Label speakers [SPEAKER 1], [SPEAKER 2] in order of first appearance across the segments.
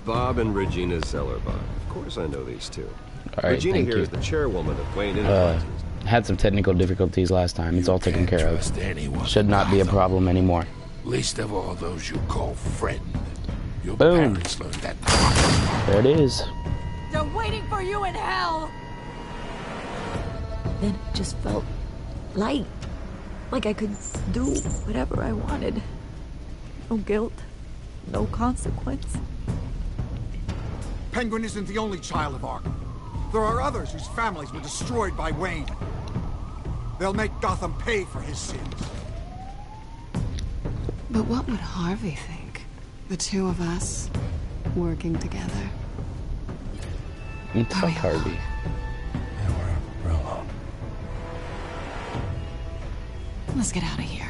[SPEAKER 1] Bob and Regina Zellerbach. Of course I know these two.
[SPEAKER 2] All right,
[SPEAKER 1] Regina
[SPEAKER 2] thank
[SPEAKER 1] here
[SPEAKER 2] you.
[SPEAKER 1] is the chairwoman of Wayne Enterprises.
[SPEAKER 2] Had some technical difficulties last time. It's all taken care of. Should not be a problem anymore.
[SPEAKER 3] Least of all those you call friend. Your
[SPEAKER 2] Boom.
[SPEAKER 3] parents learned that.
[SPEAKER 2] There it is.
[SPEAKER 4] They're waiting for you in hell! Then it just felt light. Like I could do whatever I wanted. No guilt. No consequence.
[SPEAKER 5] Penguin isn't the only child of Arkham. There are others whose families were destroyed by Wayne. They'll make Gotham pay for his sins.
[SPEAKER 6] But what would Harvey think? The two of us working together.
[SPEAKER 2] Fuck Harvey.
[SPEAKER 3] Yeah, we're alone.
[SPEAKER 6] Let's get out of here.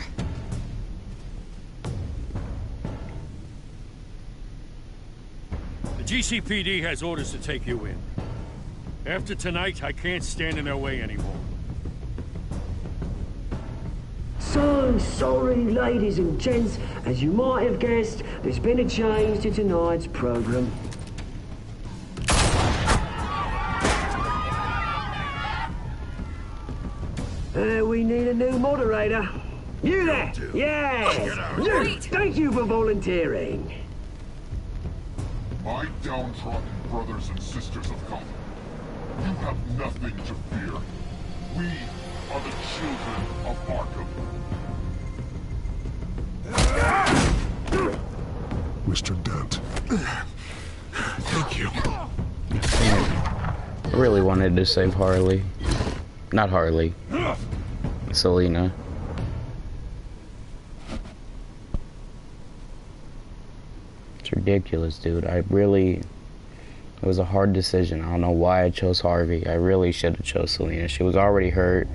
[SPEAKER 7] The GCPD has orders to take you in. After tonight, I can't stand in their way anymore.
[SPEAKER 8] So sorry, ladies and gents. As you might have guessed, there's been a change to tonight's program. We need a new moderator. You there? Yeah! You! Thank you for volunteering.
[SPEAKER 9] My downtrodden brothers and sisters of Gotham, you have nothing to fear. We are the children of Arkham. Mr. Dent. Thank you.
[SPEAKER 2] I really wanted to save Harley. Not Harley. Selina. It's ridiculous, dude. It was a hard decision. I don't know why I chose Harvey. I really should have chose Selina. She was already hurt.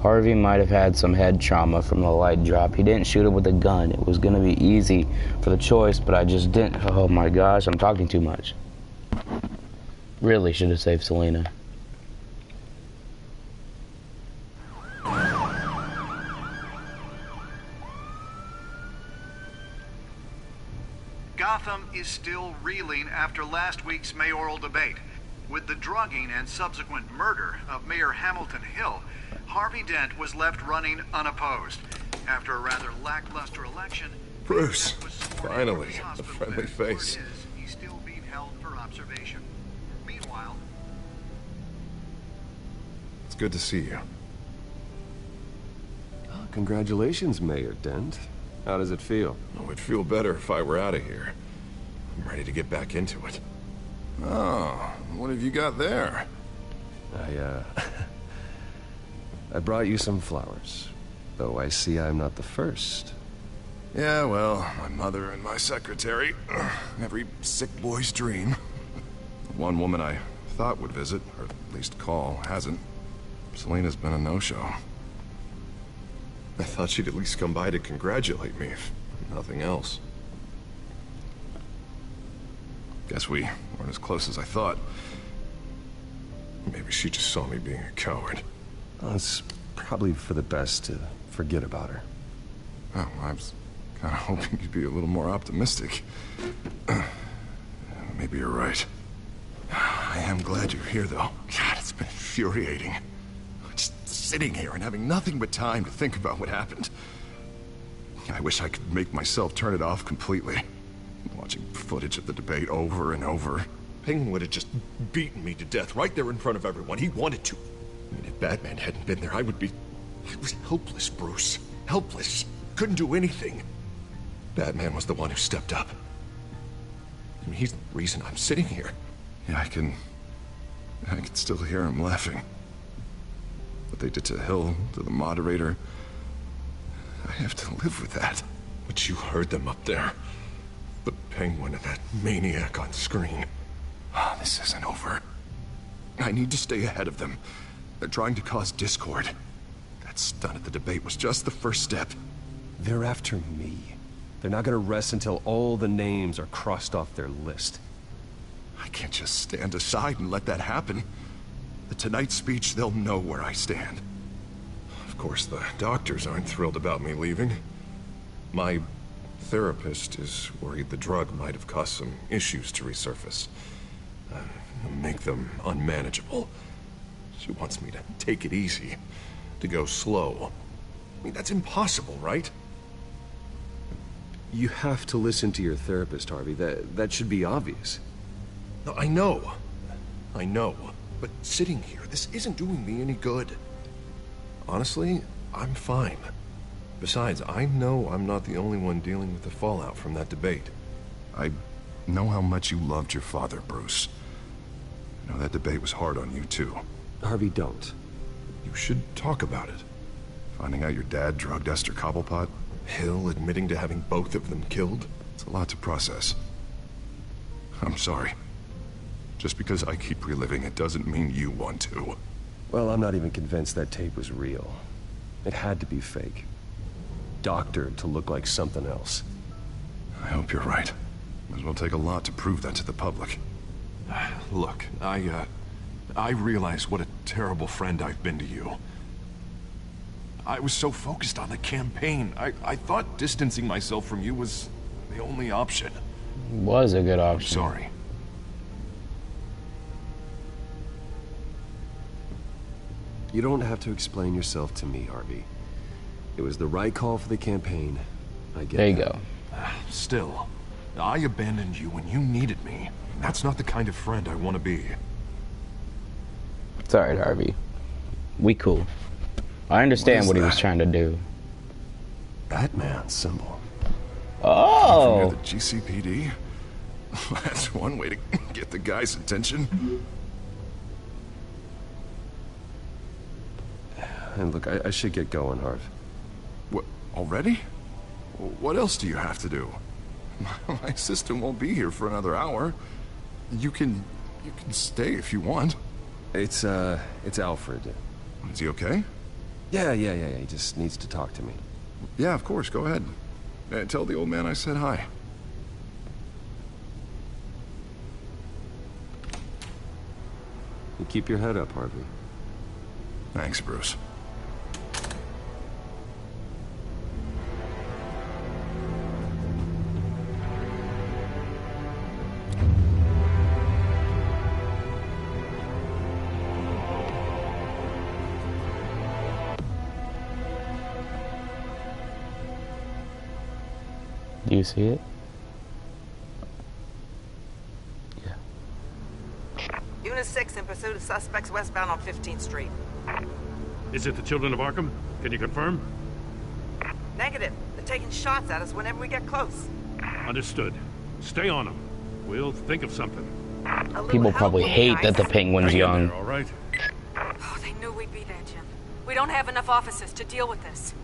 [SPEAKER 2] Harvey might have had some head trauma from the light drop. He didn't shoot it with a gun. It was going to be easy for the choice, but I just didn't. Oh my gosh, I'm talking too much. Really should have saved Selina.
[SPEAKER 10] Gotham is still reeling after last week's mayoral debate. With the drugging and subsequent murder of Mayor Hamilton Hill, Harvey Dent was left running unopposed. After a rather lackluster election,
[SPEAKER 1] Bruce,
[SPEAKER 10] Dent was sworn
[SPEAKER 1] finally,
[SPEAKER 10] into the
[SPEAKER 1] a
[SPEAKER 10] hospital
[SPEAKER 1] friendly
[SPEAKER 10] bed. Word
[SPEAKER 1] face.
[SPEAKER 10] is, he's still being held for observation. Meanwhile,
[SPEAKER 1] It's good to see you. Oh, congratulations, Mayor Dent. How does it feel?
[SPEAKER 11] Oh, it'd feel better if I were out of here. I'm ready to get back into it.
[SPEAKER 9] Oh, what have you got there?
[SPEAKER 1] I brought you some flowers. Though I see I'm not the first.
[SPEAKER 9] Yeah, well, my mother and my secretary. Every sick boy's dream. One woman I thought would visit, or at least call, hasn't. Selina's been a no-show.
[SPEAKER 11] I thought she'd at least come by to congratulate me, if nothing else.
[SPEAKER 9] Guess we weren't as close as I thought.
[SPEAKER 11] Maybe she just saw me being a coward.
[SPEAKER 1] Well, it's probably for the best to forget about her.
[SPEAKER 9] Oh, I was kind of hoping you'd be a little more optimistic. Maybe you're right. I am glad you're here, though. God, it's been infuriating. Just sitting here and having nothing but time to think about what happened. I wish I could make myself turn it off completely. Watching footage of the debate over and over.
[SPEAKER 11] Penguin would have just beaten me to death right there in front of everyone. He wanted to. And if Batman hadn't been there, I was helpless, Bruce. Helpless. Couldn't do anything. Batman was the one who stepped up. I mean, he's the reason I'm sitting here.
[SPEAKER 9] Yeah, I can still hear him laughing. What they did to Hill, to the moderator. I have to live with that.
[SPEAKER 11] But you heard them up there. The Penguin and that maniac on screen.
[SPEAKER 9] Oh, this isn't over. I need to stay ahead of them. They're trying to cause discord. That stunt at the debate was just the first step.
[SPEAKER 1] They're after me. They're not gonna rest until all the names are crossed off their list.
[SPEAKER 9] I can't just stand aside and let that happen. The Tonight speech, they'll know where I stand.
[SPEAKER 11] Of course, the doctors aren't thrilled about me leaving. My Therapist is worried the drug might have caused some issues to resurface. Make them unmanageable. She wants me to take it easy, to go slow. I mean, that's impossible, right?
[SPEAKER 1] You have to listen to your therapist, Harvey. That should be obvious.
[SPEAKER 11] No, I know. I know. But sitting here, this isn't doing me any good. Honestly, I'm fine. Besides, I know I'm not the only one dealing with the fallout from that debate.
[SPEAKER 9] I know how much you loved your father, Bruce. I know that debate was hard on you, too.
[SPEAKER 1] Harvey, don't.
[SPEAKER 11] You should talk about it.
[SPEAKER 9] Finding out your dad drugged Esther Cobblepot?
[SPEAKER 11] Hill admitting to having both of them killed?
[SPEAKER 9] It's a lot to process. I'm sorry. Just because I keep reliving it doesn't mean you want to.
[SPEAKER 1] Well, I'm not even convinced that tape was real. It had to be fake. Doctored to look like something else.
[SPEAKER 9] I hope you're right. Might as well take a lot to prove that to the public.
[SPEAKER 11] Look, I realize what a terrible friend I've been to you. I was so focused on the campaign. I thought distancing myself from you was the only option.
[SPEAKER 2] Was a good option.
[SPEAKER 11] I'm sorry.
[SPEAKER 1] You don't have to explain yourself to me, Harvey. It was the right call for the campaign. I get
[SPEAKER 2] There you
[SPEAKER 1] that.
[SPEAKER 2] go.
[SPEAKER 11] Still, I abandoned you when you needed me. That's not the kind of friend I want to be.
[SPEAKER 2] It's alright, Harvey. We cool. I understand what he was trying to do.
[SPEAKER 9] Batman symbol.
[SPEAKER 2] Oh!
[SPEAKER 9] From the GCPD? That's one way to get the guy's attention.
[SPEAKER 1] And look, I should get going, Harv.
[SPEAKER 9] What, already? What else do you have to do? My assistant won't be here for another hour. You can stay if you want.
[SPEAKER 1] It's Alfred.
[SPEAKER 9] Is he okay?
[SPEAKER 1] Yeah, he just needs to talk to me.
[SPEAKER 9] Yeah, of course, go ahead. Tell the old man I said hi.
[SPEAKER 1] You keep your head up, Harvey.
[SPEAKER 9] Thanks, Bruce.
[SPEAKER 2] Do you see it? Yeah.
[SPEAKER 12] Unit 6 in pursuit of suspects westbound on 15th Street.
[SPEAKER 7] Is it the Children of Arkham? Can you confirm?
[SPEAKER 12] Negative. They're taking shots at us whenever we get close.
[SPEAKER 7] Understood. Stay on them. We'll think of something.
[SPEAKER 2] People probably hate that the Penguin's young.
[SPEAKER 7] There, all right?
[SPEAKER 13] Oh, they knew we'd be there, Jim. We don't have enough officers to deal with this.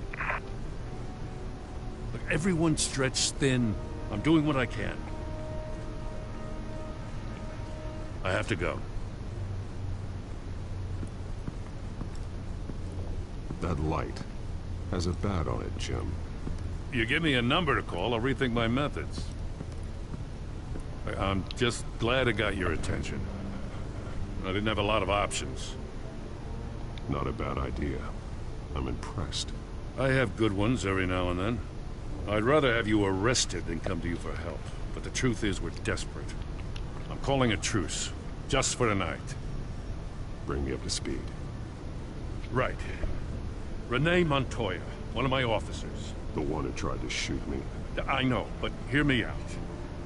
[SPEAKER 7] Look, everyone's stretched thin. I'm doing what I can. I have to go.
[SPEAKER 3] That light has a bat on it, Jim.
[SPEAKER 7] You give me a number to call, I'll rethink my methods. I'm just glad I got your attention. I didn't have a lot of options.
[SPEAKER 3] Not a bad idea. I'm impressed.
[SPEAKER 7] I have good ones every now and then. I'd rather have you arrested than come to you for help. But the truth is we're desperate. I'm calling a truce. Just for tonight.
[SPEAKER 3] Bring me up to speed.
[SPEAKER 7] Right. Renee Montoya, one of my officers.
[SPEAKER 3] The one who tried to shoot me.
[SPEAKER 7] I know, but hear me out.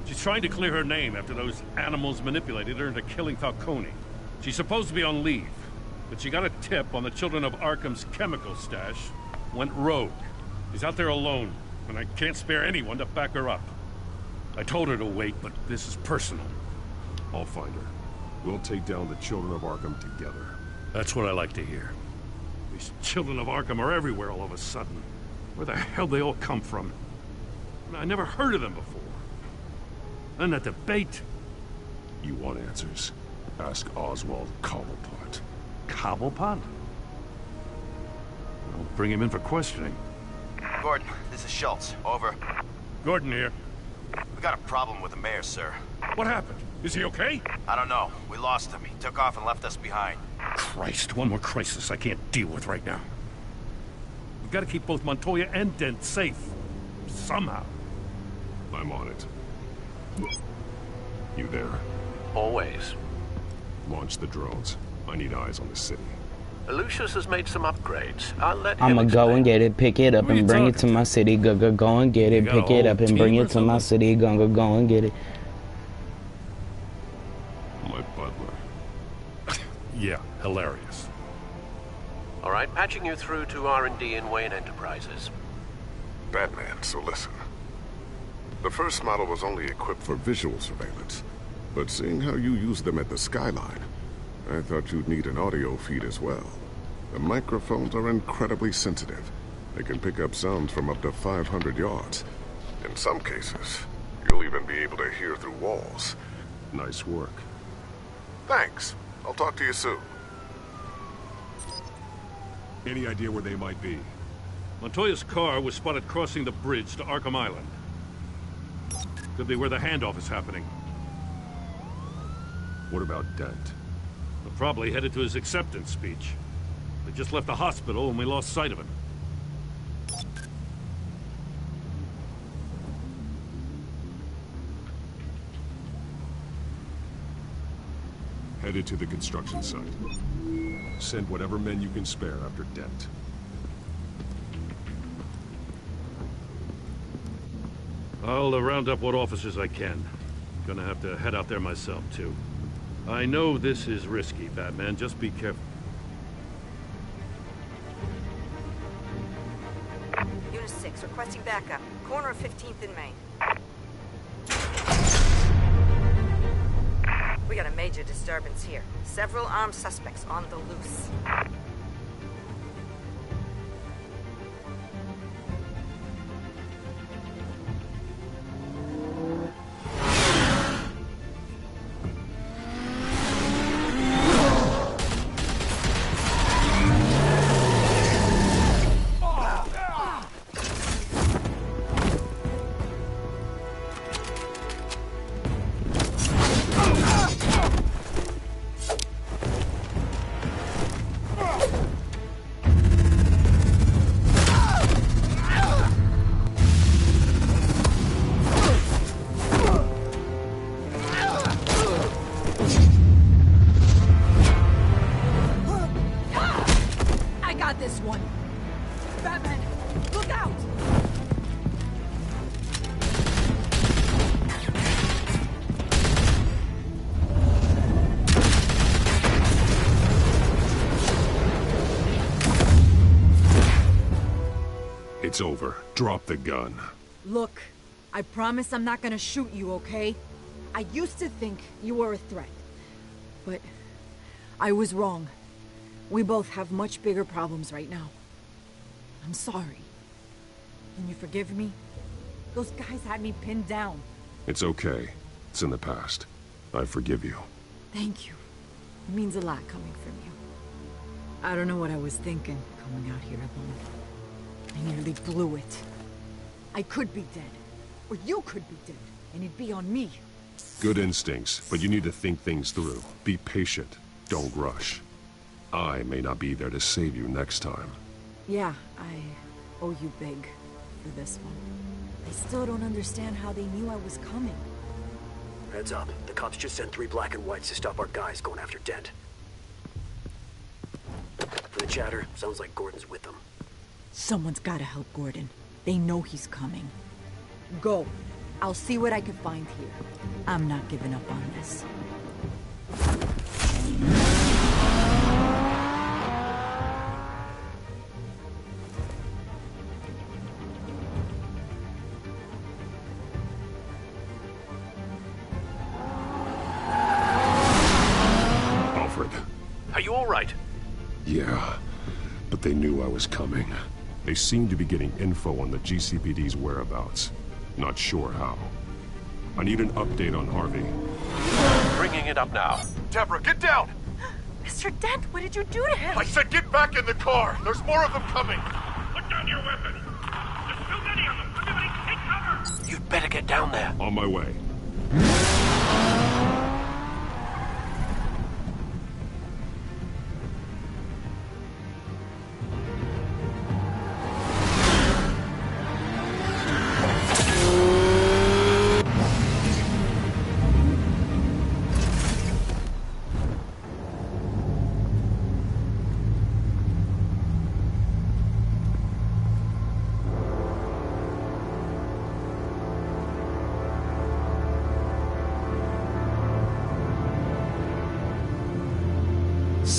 [SPEAKER 7] She's trying to clear her name after those animals manipulated her into killing Falcone. She's supposed to be on leave, but she got a tip on the Children of Arkham's chemical stash, went rogue. She's out there alone, and I can't spare anyone to back her up. I told her to wait, but this is personal.
[SPEAKER 3] I'll find her. We'll take down the Children of Arkham together.
[SPEAKER 7] That's what I like to hear. These Children of Arkham are everywhere all of a sudden. Where the hell they all come from? I never heard of them before. And that debate.
[SPEAKER 3] You want answers? Ask Oswald Cobblepot.
[SPEAKER 7] Cobblepot? I'll bring him in for questioning.
[SPEAKER 14] Gordon, this is Schultz. Over.
[SPEAKER 7] Gordon here.
[SPEAKER 14] We got a problem with the mayor, sir.
[SPEAKER 7] What happened? Is he okay?
[SPEAKER 14] I don't know. We lost him. He took off and left us behind.
[SPEAKER 7] Christ, one more crisis I can't deal with right now. We've got to keep both Montoya and Dent safe. Somehow.
[SPEAKER 3] I'm on it. You there?
[SPEAKER 15] Always.
[SPEAKER 3] Launch the drones. I need eyes on the city.
[SPEAKER 15] Lucius has made some upgrades. I'll let him
[SPEAKER 2] I'ma go and get it, pick it up and bring it to my city. Go and get it, pick it up and bring it to my city. Go and get it.
[SPEAKER 3] My butler.
[SPEAKER 7] Yeah, hilarious.
[SPEAKER 15] All right, patching you through to R&D in Wayne Enterprises.
[SPEAKER 3] Batman, so listen. The first model was only equipped for visual surveillance, but seeing how you use them at the skyline, I thought you'd need an audio feed as well. The microphones are incredibly sensitive. They can pick up sounds from up to 500 yards. In some cases, you'll even be able to hear through walls. Nice work. Thanks. I'll talk to you soon. Any idea where they might be?
[SPEAKER 7] Montoya's car was spotted crossing the bridge to Arkham Island. Could be where the handoff is happening.
[SPEAKER 3] What about Dent?
[SPEAKER 7] They're probably headed to his acceptance speech. They just left the hospital and we lost sight of him.
[SPEAKER 3] Headed to the construction site. Send whatever men you can spare after Dent.
[SPEAKER 7] I'll round up what officers I can. Gonna have to head out there myself, too. I know this is risky, Batman. Just be careful.
[SPEAKER 12] Unit 6, requesting backup. Corner of 15th and Main. We got a major disturbance here. Several armed suspects on the loose.
[SPEAKER 3] It's over. Drop the gun.
[SPEAKER 4] Look, I promise I'm not gonna shoot you, okay? I used to think you were a threat. But I was wrong. We both have much bigger problems right now. I'm sorry. Can you forgive me? Those guys had me pinned down.
[SPEAKER 3] It's okay. It's in the past. I forgive you.
[SPEAKER 4] Thank you. It means a lot coming from you. I don't know what I was thinking, coming out here alone. I nearly blew it. I could be dead. Or you could be dead. And it'd be on me.
[SPEAKER 3] Good instincts, but you need to think things through. Be patient. Don't rush. I may not be there to save you next time.
[SPEAKER 4] Yeah, I owe you big for this one. I still don't understand how they knew I was coming.
[SPEAKER 8] Heads up. The cops just sent 3 black and whites to stop our guys going after Dent. For the chatter, sounds like Gordon's with them.
[SPEAKER 4] Someone's gotta help Gordon. They know he's coming. Go. I'll see what I can find here. I'm not giving up on this.
[SPEAKER 3] Alfred.
[SPEAKER 15] Are you all right?
[SPEAKER 3] Yeah, but they knew I was coming. They seem to be getting info on the GCPD's whereabouts. Not sure how. I need an update on Harvey.
[SPEAKER 15] Bringing it up now.
[SPEAKER 11] Deborah, get down!
[SPEAKER 13] Mr. Dent, what did you do to him?
[SPEAKER 11] I said get back in the car! There's more of them coming!
[SPEAKER 7] Put down your weapon! There's too many of them! Everybody take cover!
[SPEAKER 15] You'd better get down there.
[SPEAKER 3] On my way.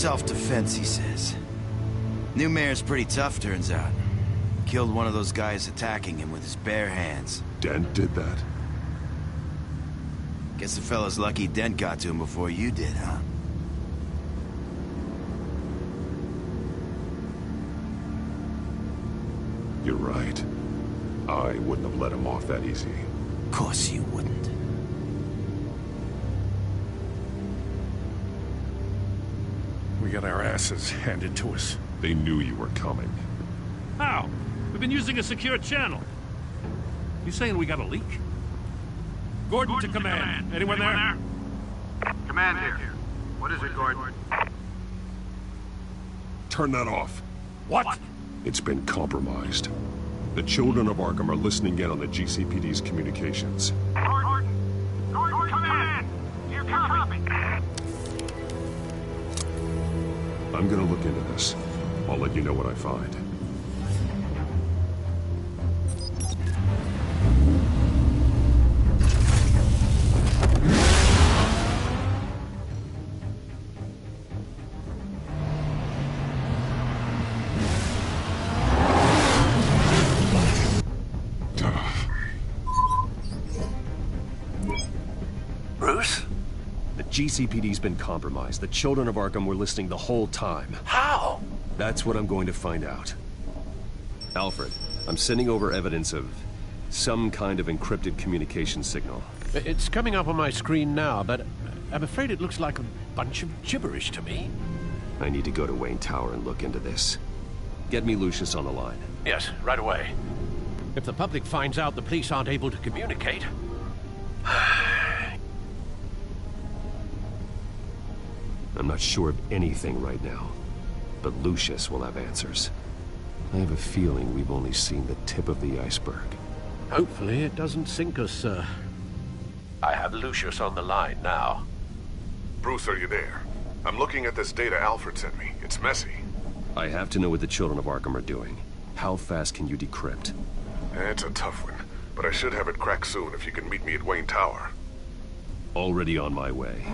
[SPEAKER 16] Self-defense, he says. New mayor's pretty tough, turns out. Killed one of those guys attacking him with his bare hands.
[SPEAKER 3] Dent did that?
[SPEAKER 16] Guess the fella's lucky Dent got to him before you did, huh?
[SPEAKER 3] You're right. I wouldn't have let him off that easy.
[SPEAKER 16] Of course you wouldn't.
[SPEAKER 7] We got our asses handed to us.
[SPEAKER 3] They knew you were coming.
[SPEAKER 7] How? We've been using a secure channel. You saying we got a leak? Gordon to command. Anyone there?
[SPEAKER 10] Command here. What is it, Gordon?
[SPEAKER 3] Turn that off.
[SPEAKER 7] What?
[SPEAKER 3] It's been compromised. The children of Arkham are listening in on the GCPD's communications.
[SPEAKER 10] Gordon, command! Here, copy.
[SPEAKER 3] I'm gonna look into this. I'll let you know what I find.
[SPEAKER 15] Bruce?
[SPEAKER 1] The GCPD's been compromised. The children of Arkham were listening the whole time.
[SPEAKER 15] How?
[SPEAKER 1] That's what I'm going to find out. Alfred, I'm sending over evidence of some kind of encrypted communication signal.
[SPEAKER 15] It's coming up on my screen now, but I'm afraid it looks like a bunch of gibberish to me.
[SPEAKER 1] I need to go to Wayne Tower and look into this. Get me Lucius on the line.
[SPEAKER 15] Yes, right away. If the public finds out the police aren't able to communicate...
[SPEAKER 1] I'm not sure of anything right now, but Lucius will have answers. I have a feeling we've only seen the tip of the iceberg.
[SPEAKER 15] Hopefully it doesn't sink us, sir. I have Lucius on the line now.
[SPEAKER 3] Bruce, are you there? I'm looking at this data Alfred sent me. It's messy.
[SPEAKER 1] I have to know what the children of Arkham are doing. How fast can you decrypt?
[SPEAKER 3] It's a tough one, but I should have it cracked soon if you can meet me at Wayne Tower.
[SPEAKER 1] Already on my way.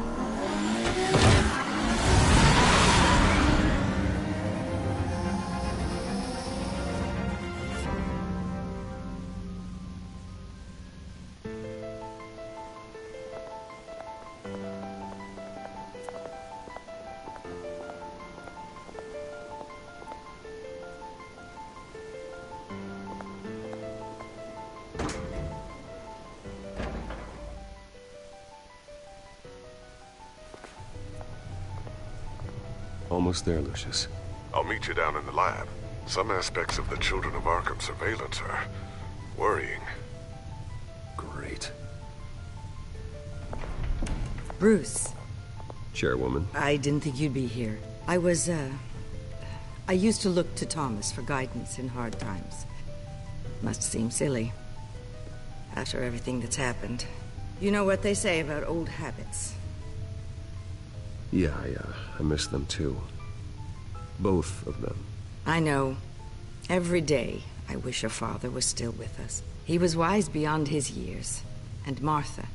[SPEAKER 1] Almost there, Lucius.
[SPEAKER 3] I'll meet you down in the lab. Some aspects of the Children of Arkham surveillance are worrying.
[SPEAKER 1] Great.
[SPEAKER 4] Bruce.
[SPEAKER 1] Chairwoman.
[SPEAKER 4] I didn't think you'd be here. I used to look to Thomas for guidance in hard times. Must seem silly. After everything that's happened. You know what they say about old habits.
[SPEAKER 1] Yeah, I miss them too. Both of them.
[SPEAKER 4] I know. Every day, I wish your father was still with us. He was wise beyond his years. And Martha,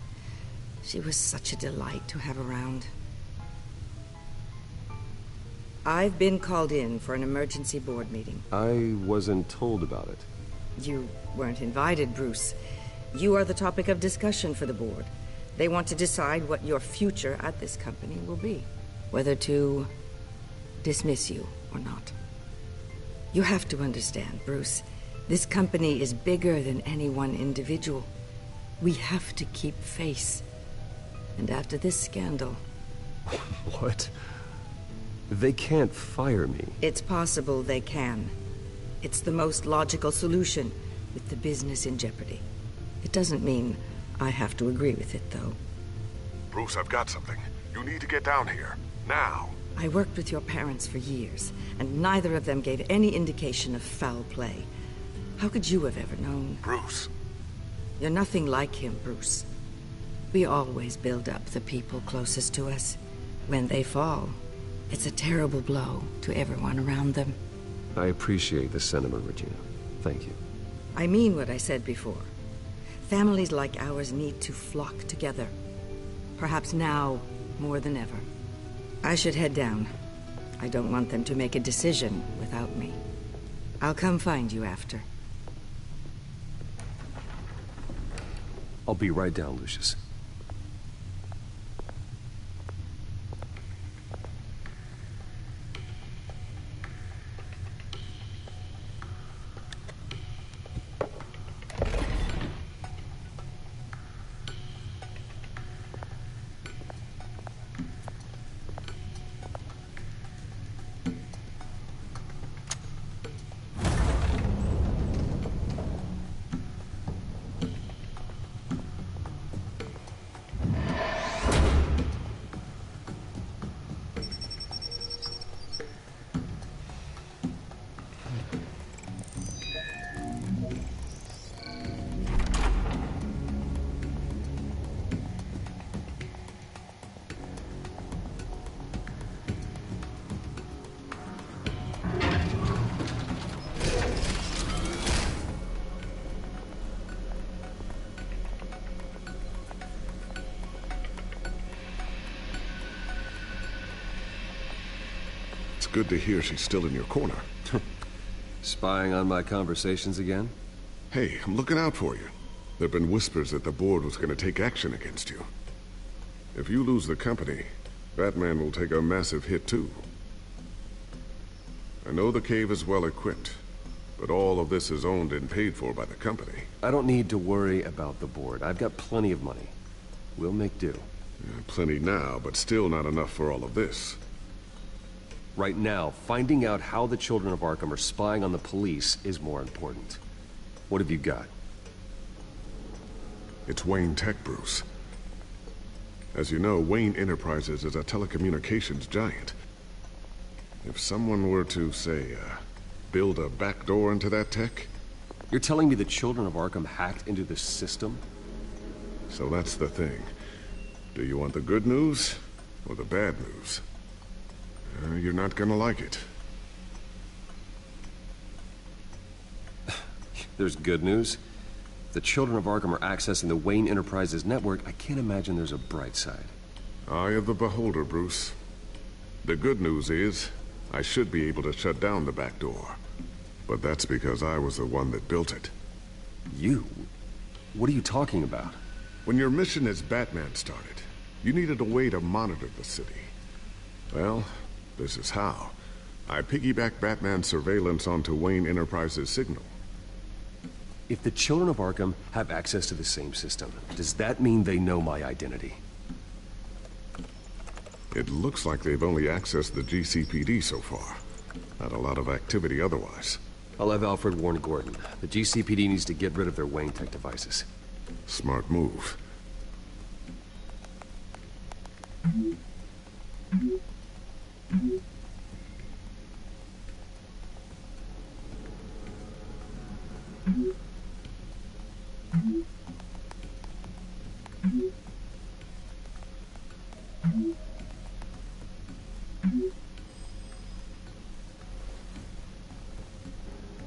[SPEAKER 4] she was such a delight to have around. I've been called in for an emergency board meeting.
[SPEAKER 1] I wasn't told about it.
[SPEAKER 4] You weren't invited, Bruce. You are the topic of discussion for the board. They want to decide what your future at this company will be. Whether to dismiss you or not. You have to understand, Bruce. This company is bigger than any one individual. We have to keep face. And after this scandal...
[SPEAKER 1] What? They can't fire me.
[SPEAKER 4] It's possible they can. It's the most logical solution, with the business in jeopardy. It doesn't mean I have to agree with it, though.
[SPEAKER 3] Bruce, I've got something. You need to get down here. Now.
[SPEAKER 4] I worked with your parents for years, and neither of them gave any indication of foul play. How could you have ever known?
[SPEAKER 3] Bruce.
[SPEAKER 4] You're nothing like him, Bruce. We always build up the people closest to us. When they fall, it's a terrible blow to everyone around them.
[SPEAKER 1] I appreciate the sentiment, Regina. Thank you.
[SPEAKER 4] I mean what I said before. Families like ours need to flock together. Perhaps now more than ever. I should head down.
[SPEAKER 17] I don't want them to make a decision without me. I'll come find you after.
[SPEAKER 1] I'll be right down, Lucius.
[SPEAKER 3] Good to hear she's still in your corner.
[SPEAKER 1] Spying on my conversations again?
[SPEAKER 3] Hey, I'm looking out for you. There've been whispers that the board was going to take action against you. If you lose the company, Batman will take a massive hit too. I know the cave is well equipped, but all of this is owned and paid for by the company.
[SPEAKER 1] I don't need to worry about the board. I've got plenty of money. We'll make do.
[SPEAKER 3] Plenty now, but still not enough for all of this.
[SPEAKER 1] Right now, finding out how the children of Arkham are spying on the police is more important. What have you got?
[SPEAKER 3] It's Wayne Tech, Bruce. As you know, Wayne Enterprises is a telecommunications giant. If someone were to, say, build a backdoor into that tech...
[SPEAKER 1] You're telling me the children of Arkham hacked into the system?
[SPEAKER 3] So that's the thing. Do you want the good news or the bad news? You're not gonna like it.
[SPEAKER 1] There's good news. If the children of Arkham are accessing the Wayne Enterprises network, I can't imagine there's a bright side.
[SPEAKER 3] Eye of the beholder, Bruce. The good news is, I should be able to shut down the back door. But that's because I was the one that built it.
[SPEAKER 1] You? What are you talking about?
[SPEAKER 3] When your mission as Batman started, you needed a way to monitor the city. Well, this is how. I piggybacked Batman's surveillance onto Wayne Enterprises' signal.
[SPEAKER 1] If the children of Arkham have access to the same system, does that mean they know my identity?
[SPEAKER 3] It looks like they've only accessed the GCPD so far. Not a lot of activity otherwise.
[SPEAKER 1] I'll have Alfred warn Gordon. The GCPD needs to get rid of their Wayne Tech devices.
[SPEAKER 3] Smart move.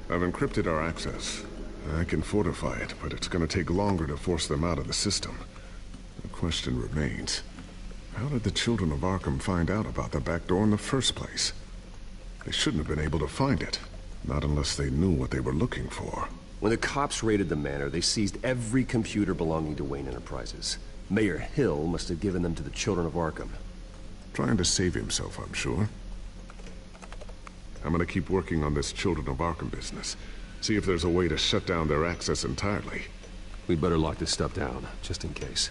[SPEAKER 3] I've encrypted our access. I can fortify it, but it's gonna take longer to force them out of the system. The question remains, how did the children of Arkham find out about the back door in the first place? They shouldn't have been able to find it. Not unless they knew what they were looking for.
[SPEAKER 1] When the cops raided the manor, they seized every computer belonging to Wayne Enterprises. Mayor Hill must have given them to the children of Arkham.
[SPEAKER 3] Trying to save himself, I'm sure. I'm gonna keep working on this Children of Arkham business. See if there's a way to shut down their access entirely.
[SPEAKER 1] We better lock this stuff down, just in case.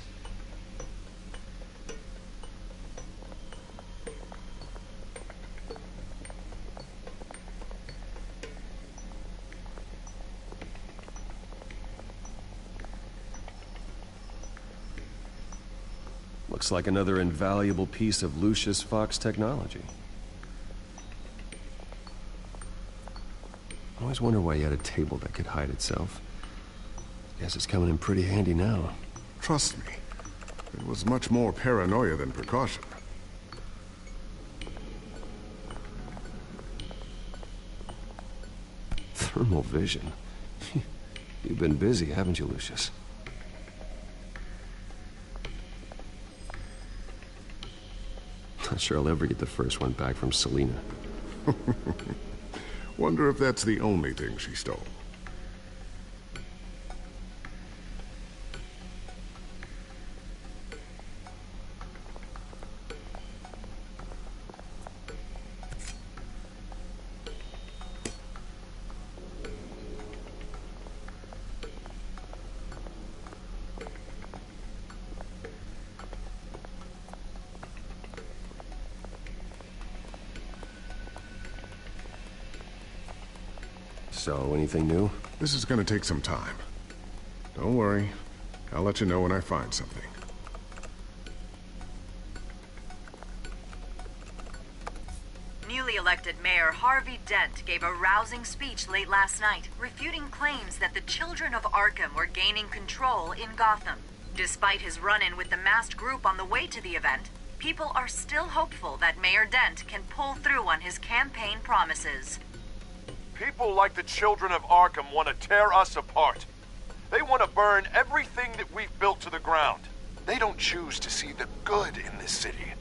[SPEAKER 1] Looks like another invaluable piece of Lucius Fox technology. I always wonder why you had a table that could hide itself. Guess it's coming in pretty handy now.
[SPEAKER 3] Trust me, it was much more paranoia than precaution.
[SPEAKER 1] Thermal vision. You've been busy, haven't you, Lucius? Not sure I'll ever get the first one back from Selina.
[SPEAKER 3] Wonder if that's the only thing she stole.
[SPEAKER 1] So, anything new?
[SPEAKER 3] This is gonna take some time. Don't worry. I'll let you know when I find something.
[SPEAKER 18] Newly elected Mayor Harvey Dent gave a rousing speech late last night, refuting claims that the children of Arkham were gaining control in Gotham. Despite his run-in with the masked group on the way to the event, people are still hopeful that Mayor Dent can pull through on his campaign promises.
[SPEAKER 19] People like the children of Arkham want to tear us apart. They want to burn everything that we've built to the ground. They don't choose to see the good in this city.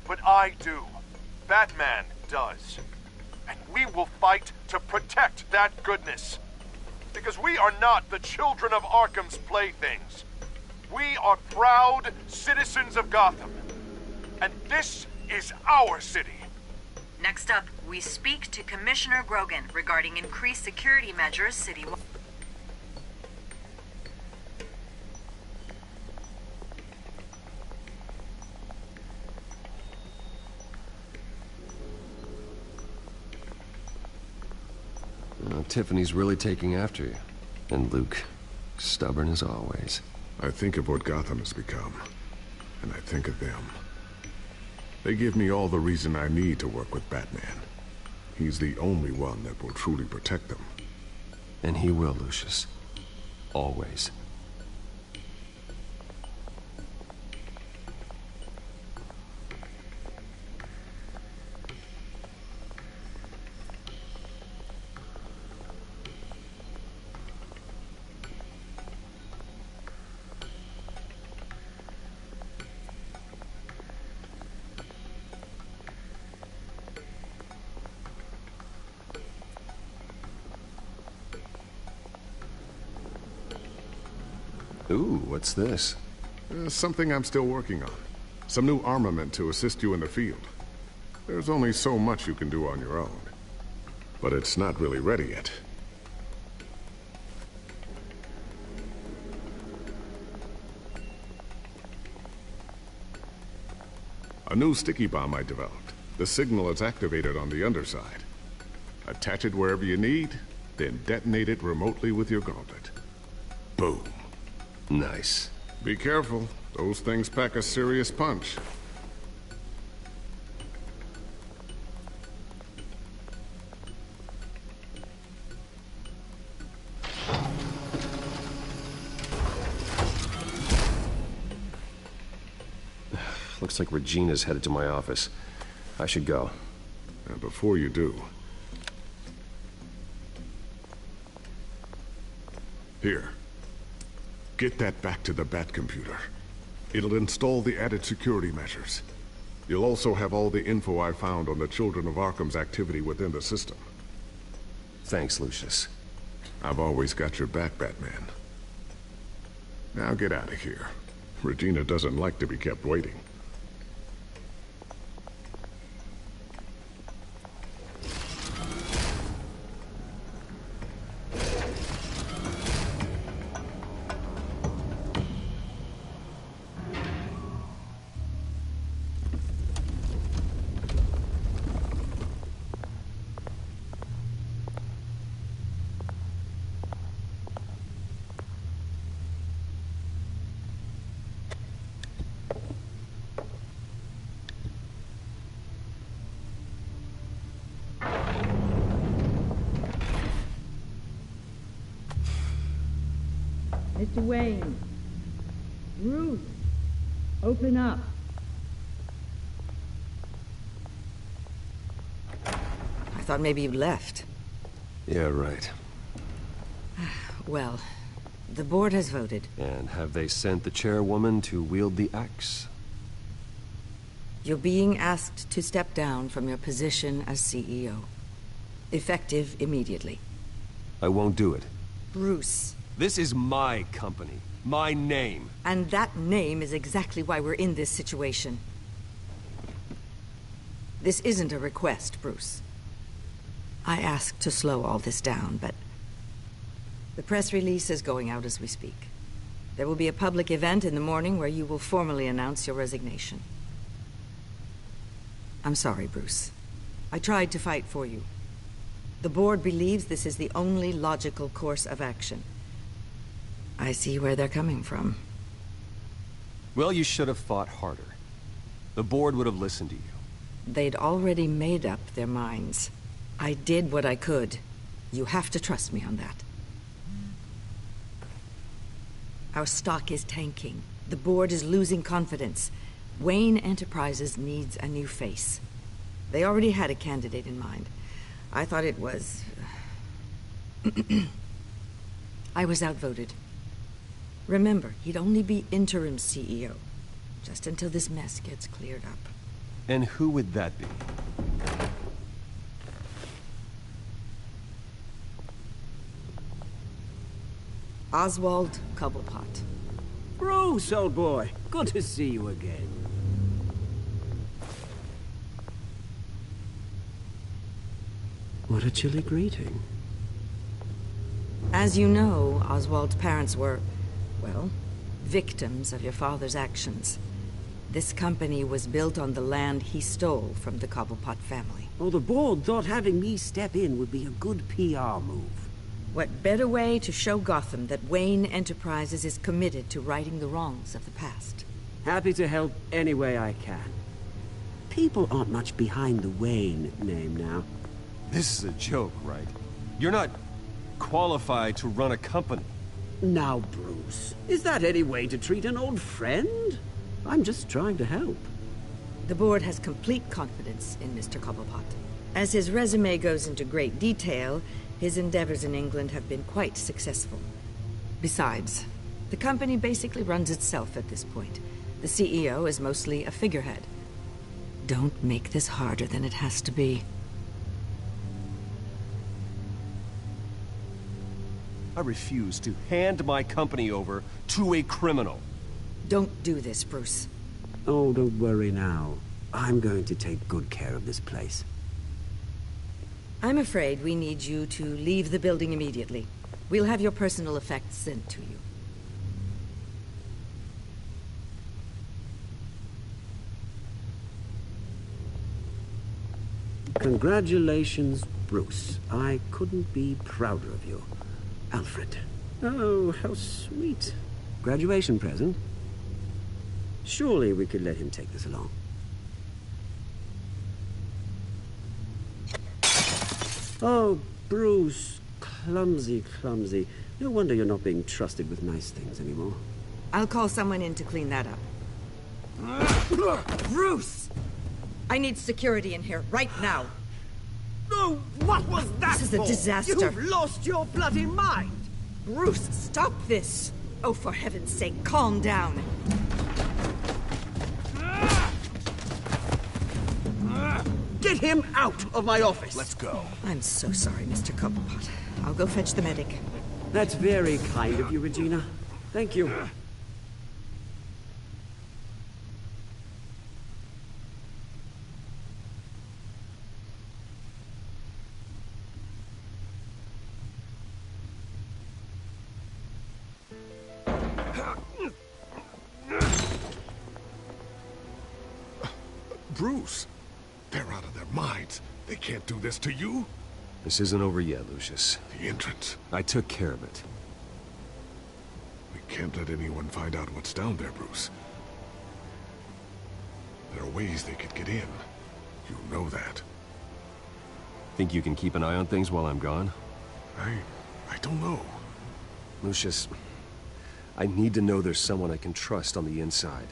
[SPEAKER 19] But I do. Batman does. And we will fight to protect that goodness. Because we are not the children of Arkham's playthings. We are proud citizens of Gotham. And this is our city.
[SPEAKER 18] Next up, we speak to Commissioner Grogan regarding increased security measures citywide.
[SPEAKER 1] Tiffany's really taking after you. And Luke, stubborn as always.
[SPEAKER 3] I think of what Gotham has become, and I think of them. They give me all the reason I need to work with Batman. He's the only one that will truly protect them.
[SPEAKER 1] And he will, Lucius. Always. Ooh, what's this?
[SPEAKER 3] Something I'm still working on. Some new armament to assist you in the field. There's only so much you can do on your own. But it's not really ready yet. A new sticky bomb I developed. The signal is activated on the underside. Attach it wherever you need, then detonate it remotely with your gauntlet. Boom.
[SPEAKER 1] Nice.
[SPEAKER 3] Be careful. Those things pack a serious punch.
[SPEAKER 1] Looks like Regina's headed to my office. I should go.
[SPEAKER 3] And before you do... Here. Get that back to the Bat computer. It'll install the added security measures. You'll also have all the info I found on the Children of Arkham's activity within the system.
[SPEAKER 1] Thanks, Lucius.
[SPEAKER 3] I've always got your back, Batman. Now get out of here. Regina doesn't like to be kept waiting.
[SPEAKER 20] Mr. Wayne. Ruth, open up.
[SPEAKER 17] I thought maybe you left.
[SPEAKER 1] Yeah, right.
[SPEAKER 17] Well, the board has voted.
[SPEAKER 1] And have they sent the chairwoman to wield the axe?
[SPEAKER 17] You're being asked to step down from your position as CEO. Effective immediately.
[SPEAKER 1] I won't do it.
[SPEAKER 17] Bruce.
[SPEAKER 1] This is my company. My name.
[SPEAKER 17] And that name is exactly why we're in this situation. This isn't a request, Bruce. I asked to slow all this down, but the press release is going out as we speak. There will be a public event in the morning where you will formally announce your resignation. I'm sorry, Bruce. I tried to fight for you. The board believes this is the only logical course of action. I see where they're coming from.
[SPEAKER 1] Well, you should have fought harder. The board would have listened to you.
[SPEAKER 17] They'd already made up their minds. I did what I could. You have to trust me on that. Our stock is tanking. The board is losing confidence. Wayne Enterprises needs a new face. They already had a candidate in mind. I thought it was... I was outvoted. Remember, he'd only be interim CEO, just until this mess gets cleared up.
[SPEAKER 1] And who would that be?
[SPEAKER 17] Oswald Cobblepot.
[SPEAKER 21] Bruce, old boy. Good to see you again. What a chilly greeting.
[SPEAKER 17] As you know, Oswald's parents were, well, victims of your father's actions. This company was built on the land he stole from the Cobblepot family.
[SPEAKER 21] Oh, the board thought having me step in would be a good PR move.
[SPEAKER 17] What better way to show Gotham that Wayne Enterprises is committed to righting the wrongs of the past?
[SPEAKER 21] Happy to help any way I can. People aren't much behind the Wayne name now.
[SPEAKER 1] This is a joke, right? You're not qualified to run a company.
[SPEAKER 21] Now, Bruce, is that any way to treat an old friend? I'm just trying to help.
[SPEAKER 17] The board has complete confidence in Mr. Cobblepot. As his resume goes into great detail, his endeavors in England have been quite successful. Besides, the company basically runs itself at this point. The CEO is mostly a figurehead. Don't make this harder than it has to be.
[SPEAKER 1] I refuse to hand my company over to a criminal.
[SPEAKER 17] Don't do this, Bruce.
[SPEAKER 21] Oh, don't worry now. I'm going to take good care of this place.
[SPEAKER 17] I'm afraid we need you to leave the building immediately. We'll have your personal effects sent to you.
[SPEAKER 21] Congratulations, Bruce. I couldn't be prouder of you. Alfred. Oh, how sweet. Graduation present? Surely we could let him take this along. Oh, Bruce. Clumsy, clumsy. No wonder you're not being trusted with nice things anymore.
[SPEAKER 17] I'll call someone in to clean that up. Bruce! I need security in here, right now.
[SPEAKER 21] No, what was that
[SPEAKER 17] This is a disaster.
[SPEAKER 21] You've lost your bloody mind!
[SPEAKER 17] Bruce, stop this! Oh, for heaven's sake, calm down.
[SPEAKER 21] Get him out of my office!
[SPEAKER 11] Let's go.
[SPEAKER 17] I'm so sorry, Mr. Cobblepot. I'll go fetch the medic.
[SPEAKER 21] That's very kind of you, Regina. Thank you.
[SPEAKER 3] Bruce, they're out of their minds. They can't do this to you.
[SPEAKER 1] This isn't over yet, Lucius.
[SPEAKER 3] The entrance.
[SPEAKER 1] I took care of it.
[SPEAKER 3] We can't let anyone find out what's down there, Bruce. There are ways they could get in. You know that.
[SPEAKER 1] Think you can keep an eye on things while I'm gone?
[SPEAKER 3] I don't know.
[SPEAKER 1] Lucius, I need to know there's someone I can trust on the inside.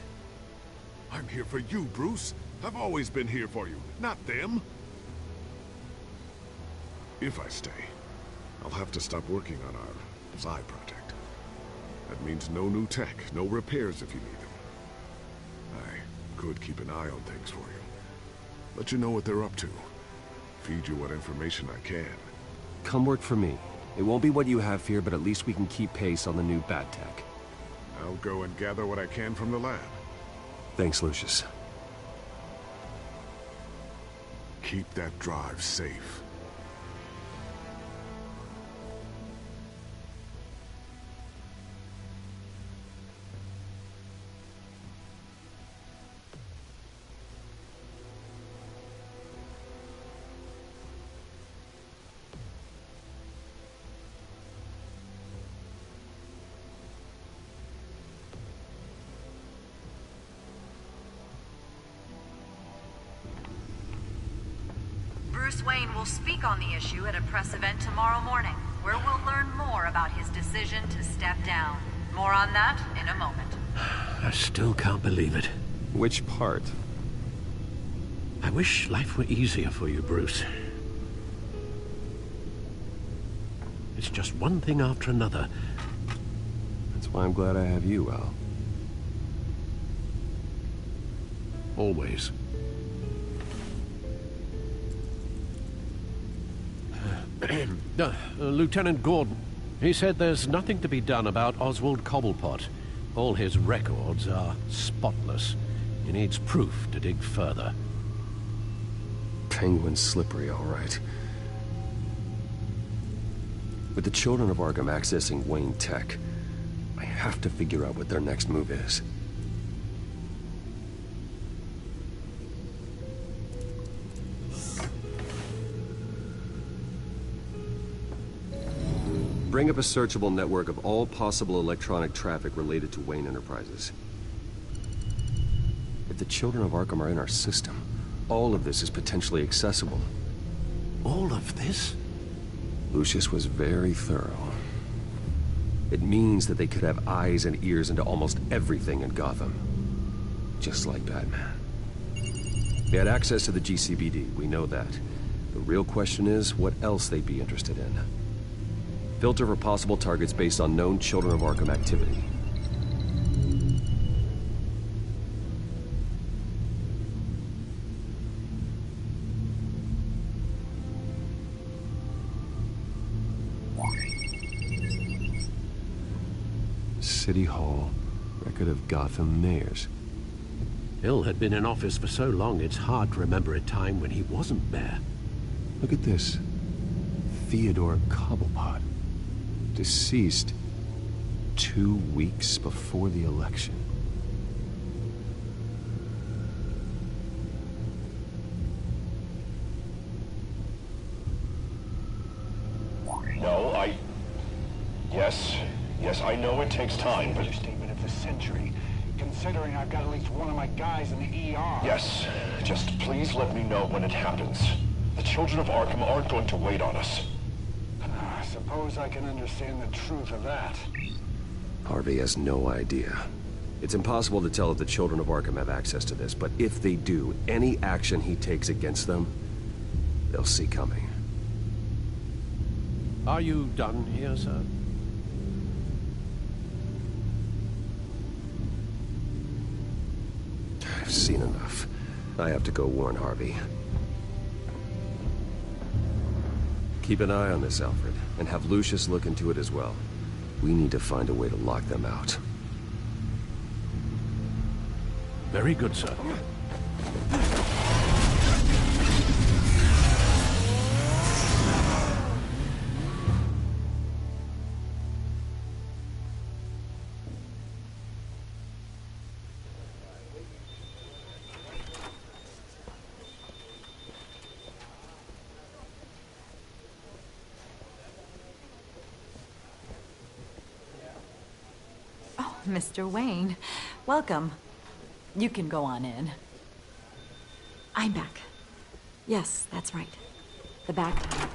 [SPEAKER 3] I'm here for you, Bruce. I've always been here for you, not them. If I stay, I'll have to stop working on our side project. That means no new tech, no repairs if you need them. could keep an eye on things for you. Let you know what they're up to. Feed you what information I can.
[SPEAKER 1] Come work for me. It won't be what you have here, but at least we can keep pace on the new bat tech.
[SPEAKER 3] I'll go and gather what I can from the lab.
[SPEAKER 1] Thanks, Lucius.
[SPEAKER 3] Keep that drive safe.
[SPEAKER 18] Bruce Wayne will speak on the issue at a press event tomorrow morning, where we'll learn more about his decision to step down. More on that in a moment.
[SPEAKER 15] I still can't believe it.
[SPEAKER 1] Which part?
[SPEAKER 15] I wish life were easier for you, Bruce. It's just one thing after another.
[SPEAKER 1] That's why I'm glad I have you, Al.
[SPEAKER 15] Always. Lieutenant Gordon, he said there's nothing to be done about Oswald Cobblepot. All his records are spotless. He needs proof to dig further.
[SPEAKER 1] Penguin's slippery, all right. With the children of Arkham accessing Wayne Tech, I have to figure out what their next move is. Bring up a searchable network of all possible electronic traffic related to Wayne Enterprises. If the children of Arkham are in our system, all of this is potentially accessible.
[SPEAKER 15] All of this?
[SPEAKER 1] Lucius was very thorough. It means that they could have eyes and ears into almost everything in Gotham. Just like Batman. They had access to the GCPD, we know that. The real question is, what else they'd be interested in. Filter for possible targets based on known Children of Arkham activity. City Hall, record of Gotham mayors.
[SPEAKER 15] Hill had been in office for so long, it's hard to remember a time when he wasn't mayor.
[SPEAKER 1] Look at this. Theodore Cobblepot. Deceased 2 weeks before the election.
[SPEAKER 5] No, Yes, I know it takes time, but...
[SPEAKER 22] Understatement of the century, considering I've got at least one of my guys in the ER.
[SPEAKER 5] Yes, just please let me know when it happens. The children of Arkham aren't going to wait on us.
[SPEAKER 22] I suppose I can understand the truth of that.
[SPEAKER 1] Harvey has no idea. It's impossible to tell if the children of Arkham have access to this, but if they do, any action he takes against them, they'll see coming.
[SPEAKER 15] Are you done here, sir?
[SPEAKER 1] I've seen enough. I have to go warn Harvey. Keep an eye on this, Alfred, and have Lucius look into it as well. We need to find a way to lock them out.
[SPEAKER 15] Very good, sir.
[SPEAKER 4] Mr. Wayne, welcome. You can go on in. I'm back. Yes, that's right. The back time.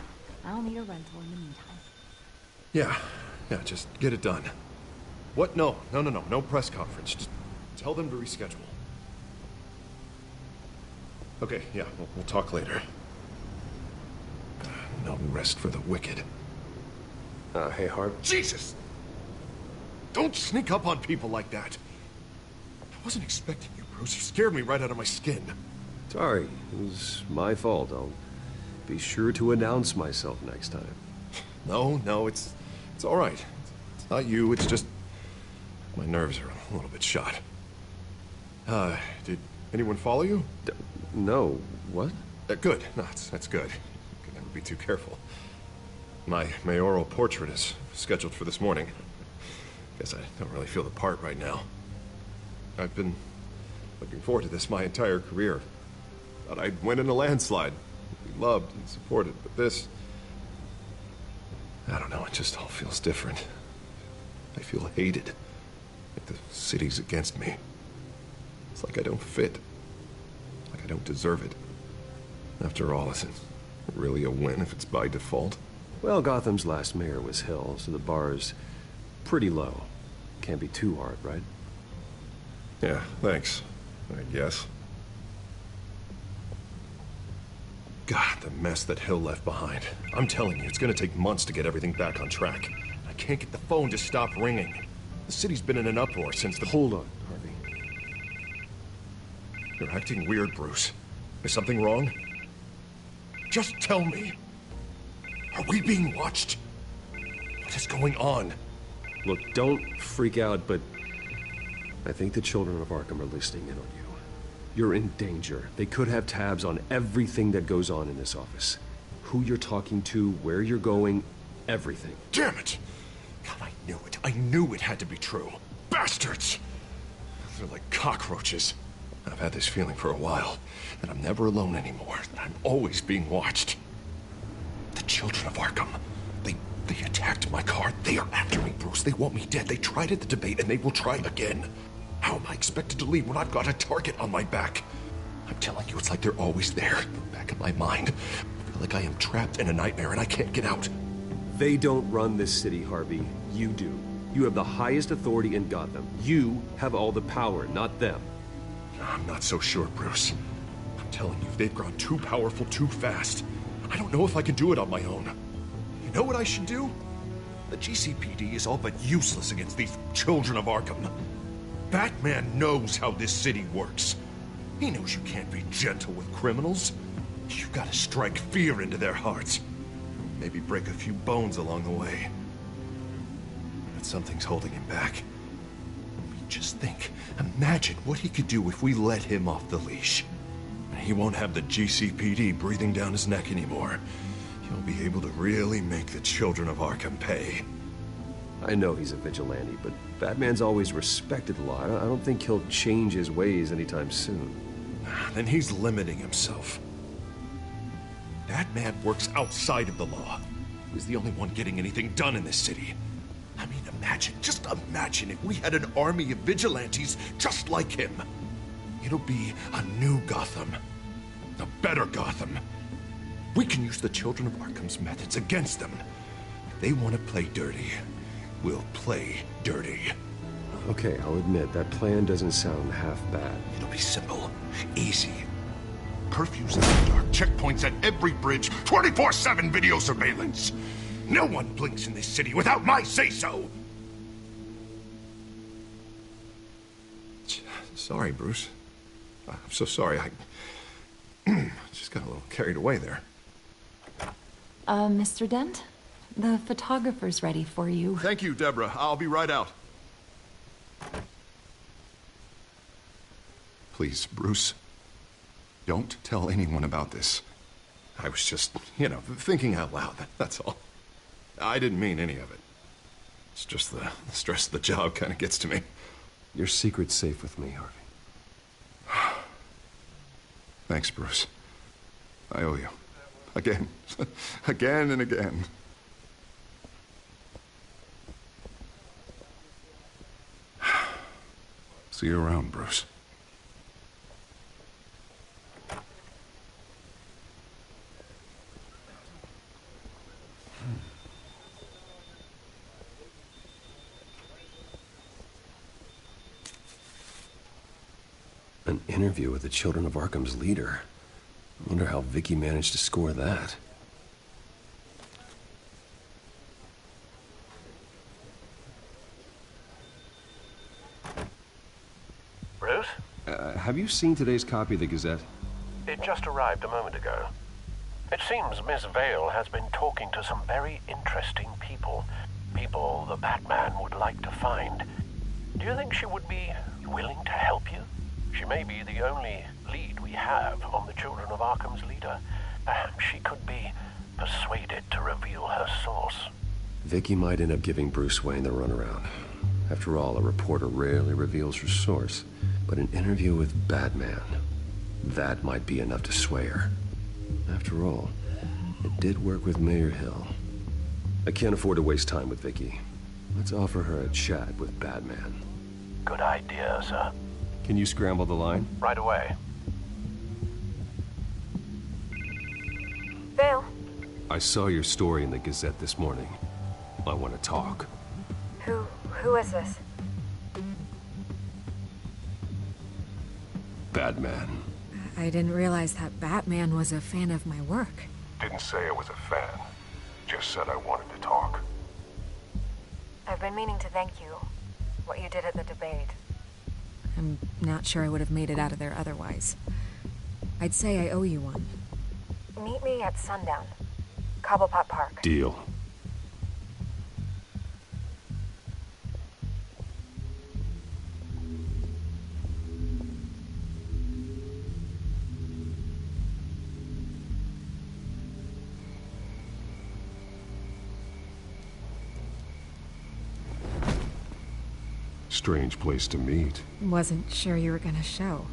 [SPEAKER 4] I'll need a rental in the meantime.
[SPEAKER 11] Yeah, just get it done. What? No press conference. Just tell them to reschedule. Okay, yeah, we'll talk later. No rest for the wicked.
[SPEAKER 1] Hey, Harv.
[SPEAKER 11] Jesus! Don't sneak up on people like that. I wasn't expecting you, Bruce. You scared me right out of my skin.
[SPEAKER 1] Sorry, it was my fault. I'll be sure to announce myself next time.
[SPEAKER 11] No, it's all right. It's not you, it's just... my nerves are a little bit shot. Did anyone follow you?
[SPEAKER 1] No. What?
[SPEAKER 11] Good. No, that's good. You can never be too careful. My mayoral portrait is scheduled for this morning. Guess I don't really feel the part right now. I've been looking forward to this my entire career. Thought I'd win in a landslide. Be loved and supported, but this... I don't know, it just all feels different. I feel hated. Like the city's against me. It's like I don't fit. Like I don't deserve it. After all, is it really a win if it's by default?
[SPEAKER 1] Well, Gotham's last mayor was Hill, so the bar's pretty low. Can't be too hard, right?
[SPEAKER 11] Yeah, thanks. I guess. God, the mess that Hill left behind. I'm telling you, it's gonna take months to get everything back on track. I can't get the phone to stop ringing. The city's been in an uproar since the...
[SPEAKER 1] Hold on, Harvey.
[SPEAKER 11] You're acting weird, Bruce. Is something wrong? Just tell me. Are we being watched? What is going on?
[SPEAKER 1] Look, don't freak out, but I think the children of Arkham are listening in on you. You're in danger. They could have tabs on everything that goes on in this office. Who you're talking to, where you're going, everything.
[SPEAKER 11] Damn it! God, I knew it. I knew it had to be true. Bastards! They're like cockroaches. I've had this feeling for a while, that I'm never alone anymore. That I'm always being watched. The children of Arkham. They attacked my car. They are after me, Bruce. They want me dead. They tried at the debate, and they will try again. How am I expected to leave when I've got a target on my back? I'm telling you, it's like they're always there, in the back of my mind. I feel like I am trapped in a nightmare and I can't get out.
[SPEAKER 1] They don't run this city, Harvey. You do. You have the highest authority in Gotham. You have all the power, not them.
[SPEAKER 11] I'm not so sure, Bruce. I'm telling you, they've grown too powerful too fast. I don't know if I can do it on my own. You know what I should do? The GCPD is all but useless against these children of Arkham. Batman knows how this city works. He knows you can't be gentle with criminals. You've got to strike fear into their hearts. Maybe break a few bones along the way. But something's holding him back. I mean, just think. Imagine what he could do if we let him off the leash. He won't have the GCPD breathing down his neck anymore. He'll be able to really make the children of Arkham pay.
[SPEAKER 1] I know he's a vigilante, but Batman's always respected the law. I don't think he'll change his ways anytime soon.
[SPEAKER 11] Then he's limiting himself. Batman works outside of the law. He's the only one getting anything done in this city. I mean, just imagine if we had an army of vigilantes just like him. It'll be a new Gotham. A better Gotham. We can use the children of Arkham's methods against them. If they want to play dirty, we'll play dirty.
[SPEAKER 1] Okay, I'll admit, that plan doesn't sound half bad.
[SPEAKER 11] It'll be simple, easy. Curfews in the dark, checkpoints at every bridge, 24/7 video surveillance. No one blinks in this city without my say-so. Sorry, Bruce. I'm so sorry. I just got a little carried away there.
[SPEAKER 18] Mr. Dent? The photographer's ready for you.
[SPEAKER 11] Thank you, Deborah. I'll be right out. Please, Bruce, don't tell anyone about this. I was just, thinking out loud, that's all. I didn't mean any of it. It's just the stress of the job kind of gets to me.
[SPEAKER 1] Your secret's safe with me, Harvey.
[SPEAKER 11] Thanks, Bruce. I owe you. Again. Again and again. See you around, Bruce.
[SPEAKER 1] An interview with the Children of Arkham's leader. I wonder how Vicky managed to score that.
[SPEAKER 6] Bruce?
[SPEAKER 1] have you seen today's copy of the Gazette?
[SPEAKER 15] It just arrived a moment ago. It seems Miss Vale has been talking to some very interesting people. People the Batman would like to find. Do you think she would be willing to help you? She may be the only lead we have on the Children of Arkham's leader. Perhaps she could be persuaded to reveal her source.
[SPEAKER 1] Vicky might end up giving Bruce Wayne the runaround. After all, a reporter rarely reveals her source. But an interview with Batman, that might be enough to sway her. After all, it did work with Mayor Hill. I can't afford to waste time with Vicky. Let's offer her a chat with Batman.
[SPEAKER 15] Good idea, sir.
[SPEAKER 1] Can you scramble the line?
[SPEAKER 15] Right away.
[SPEAKER 13] Vale.
[SPEAKER 1] I saw your story in the Gazette this morning. I want to talk.
[SPEAKER 13] Who is this?
[SPEAKER 1] Batman.
[SPEAKER 4] I didn't realize that Batman was a fan of my work.
[SPEAKER 3] Didn't say I was a fan. Just said I wanted to talk.
[SPEAKER 13] I've been meaning to thank you. What you did at the debate.
[SPEAKER 4] I'm not sure I would have made it out of there otherwise. I'd say I owe you one.
[SPEAKER 13] Meet me at sundown. Cobblepot Park.
[SPEAKER 1] Deal. Strange place to meet.
[SPEAKER 4] Wasn't sure you were gonna show.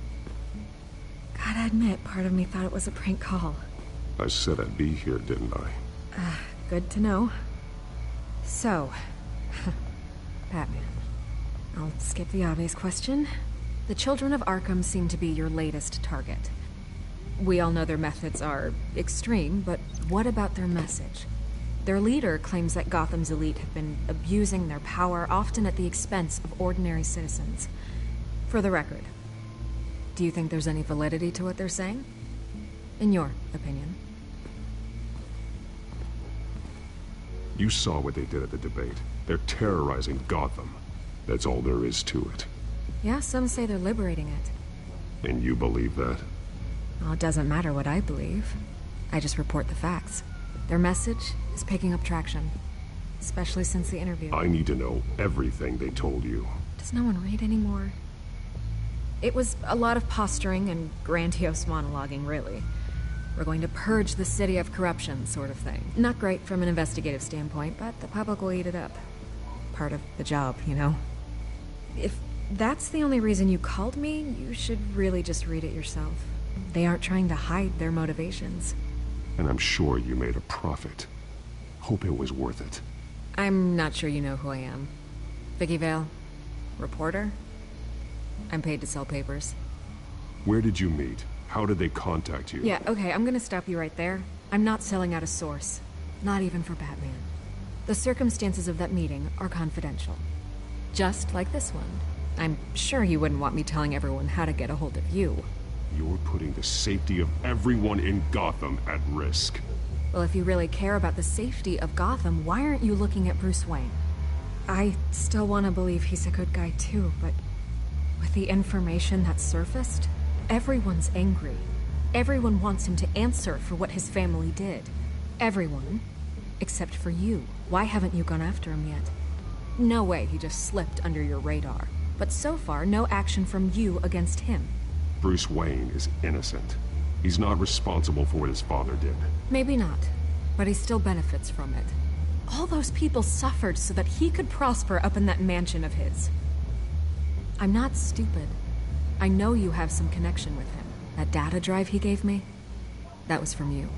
[SPEAKER 4] Gotta admit, part of me thought it was a prank call.
[SPEAKER 3] I said I'd be here, didn't I?
[SPEAKER 4] Good to know. So, Batman. I'll skip the obvious question. The Children of Arkham seem to be your latest target. We all know their methods are extreme, but what about their message? Their leader claims that Gotham's elite have been abusing their power, often at the expense of ordinary citizens. For the record, do you think there's any validity to what they're saying? In your opinion?
[SPEAKER 3] You saw what they did at the debate. They're terrorizing Gotham. That's all there is to it.
[SPEAKER 4] Yeah, some say they're liberating it.
[SPEAKER 3] And you believe that?
[SPEAKER 4] Well, it doesn't matter what I believe. I just report the facts. Their message is picking up traction, especially since the interview.
[SPEAKER 3] I need to know everything they told you.
[SPEAKER 4] Does no one read anymore? It was a lot of posturing and grandiose monologuing, really. We're going to purge the city of corruption, sort of thing. Not great from an investigative standpoint, but the public will eat it up. Part of the job, you know? If that's the only reason you called me, you should really just read it yourself. They aren't trying to hide their motivations.
[SPEAKER 3] And I'm sure you made a profit. Hope it was worth it.
[SPEAKER 4] I'm not sure you know who I am. Vicky Vale. Reporter? I'm paid to sell papers.
[SPEAKER 3] Where did you meet? How did they contact you?
[SPEAKER 4] Yeah, okay, I'm gonna stop you right there. I'm not selling out a source. Not even for Batman. The circumstances of that meeting are confidential. Just like this one. I'm sure you wouldn't want me telling everyone how to get a hold of you.
[SPEAKER 3] You're putting the safety of everyone in Gotham at risk.
[SPEAKER 4] Well, if you really care about the safety of Gotham, why aren't you looking at Bruce Wayne? I still want to believe he's a good guy too, but with the information that's surfaced, everyone's angry. Everyone wants him to answer for what his family did. Everyone, except for you. Why haven't you gone after him yet? No way he just slipped under your radar. But so far, no action from you against him.
[SPEAKER 3] Bruce Wayne is innocent. He's not responsible for what his father did.
[SPEAKER 4] Maybe not, but he still benefits from it. All those people suffered so that he could prosper up in that mansion of his. I'm not stupid. I know you have some connection with him. That data drive he gave me, that was from you.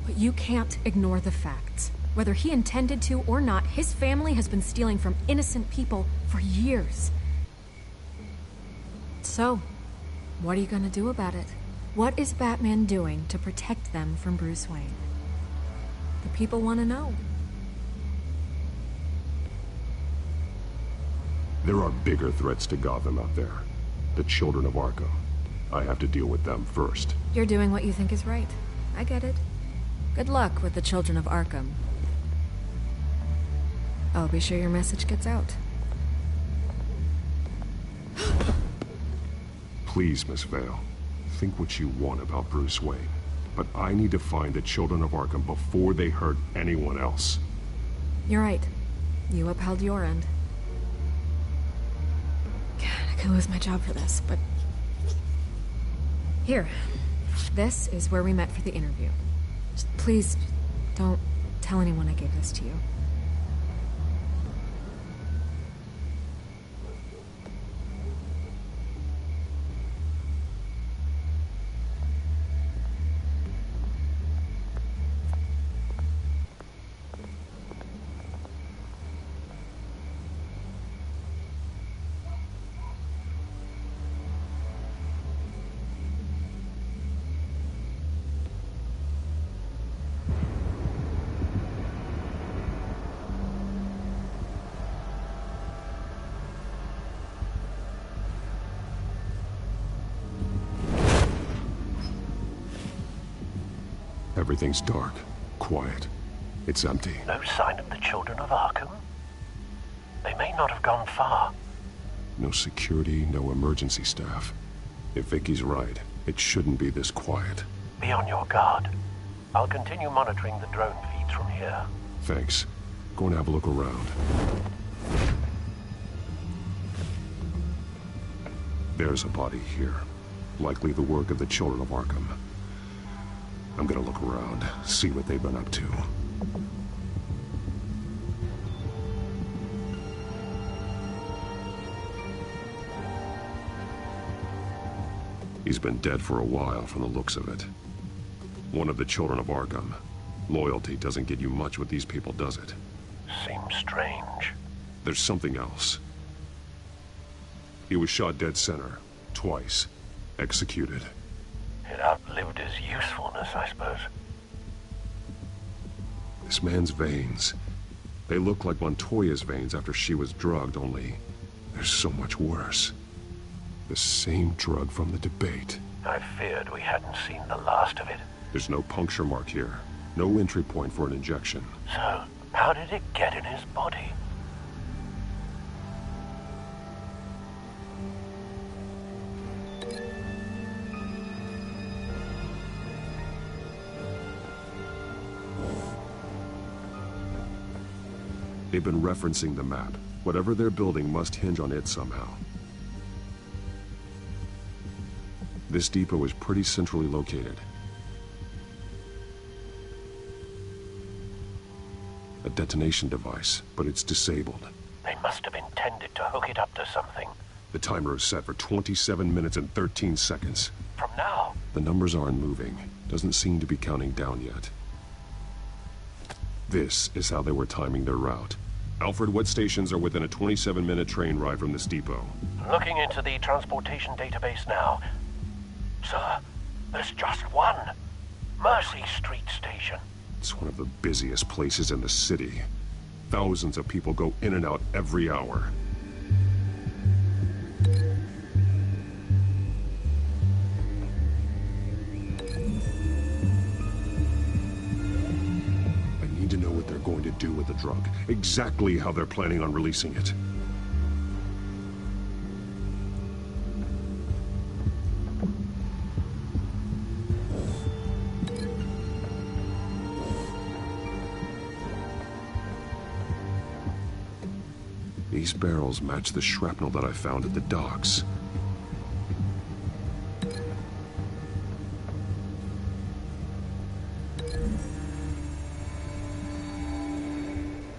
[SPEAKER 4] But you can't ignore the facts. Whether he intended to or not, his family has been stealing from innocent people for years. So, what are you gonna do about it? What is Batman doing to protect them from Bruce Wayne? The people want to know.
[SPEAKER 3] There are bigger threats to Gotham out there. The Children of Arkham. I have to deal with them first.
[SPEAKER 4] You're doing what you think is right. I get it. Good luck with the Children of Arkham. I'll be sure your message gets out.
[SPEAKER 3] Please, Miss Vale, think what you want about Bruce Wayne. But I need to find the children of Arkham before they hurt anyone else.
[SPEAKER 6] You're right. You upheld your end. God, I could lose my job for this, but... Here. This is where we met for the interview. Just please, don't tell anyone I gave this to you.
[SPEAKER 3] Everything's dark, quiet. It's empty.
[SPEAKER 15] No sign of the children of Arkham? They may not have gone far.
[SPEAKER 3] No security, no emergency staff. If Vicky's right, it shouldn't be this quiet.
[SPEAKER 15] Be on your guard. I'll continue monitoring the drone feeds from here.
[SPEAKER 3] Thanks. Go and have a look around. There's a body here. Likely the work of the children of Arkham. I'm gonna look around, see what they've been up to. He's been dead for a while from the looks of it. One of the children of Arkham. Loyalty doesn't get you much with these people, does it?
[SPEAKER 15] Seems strange.
[SPEAKER 3] There's something else. He was shot dead center, twice. Executed.
[SPEAKER 15] It outlived his usefulness, I suppose.
[SPEAKER 3] This man's veins. They look like Montoya's veins after she was drugged, only they're so much worse. The same drug from the debate.
[SPEAKER 15] I feared we hadn't seen the last of it.
[SPEAKER 3] There's no puncture mark here. No entry point for an injection.
[SPEAKER 15] So, how did it get in his body?
[SPEAKER 3] They've been referencing the map. Whatever they're building must hinge on it somehow. This depot is pretty centrally located. A detonation device, but it's disabled.
[SPEAKER 15] They must have intended to hook it up to something.
[SPEAKER 3] The timer is set for 27 minutes and 13 seconds.
[SPEAKER 15] From now?
[SPEAKER 3] The numbers aren't moving. Doesn't seem to be counting down yet. This is how they were timing their route. Alfred, what stations are within a 27-minute train ride from this depot?
[SPEAKER 15] Looking into the transportation database now. Sir, there's just one. Mercy Street Station.
[SPEAKER 3] It's one of the busiest places in the city. Thousands of people go in and out every hour. I need to know what they're going to do with the drug. Exactly how they're planning on releasing it. These barrels match the shrapnel that I found at the docks.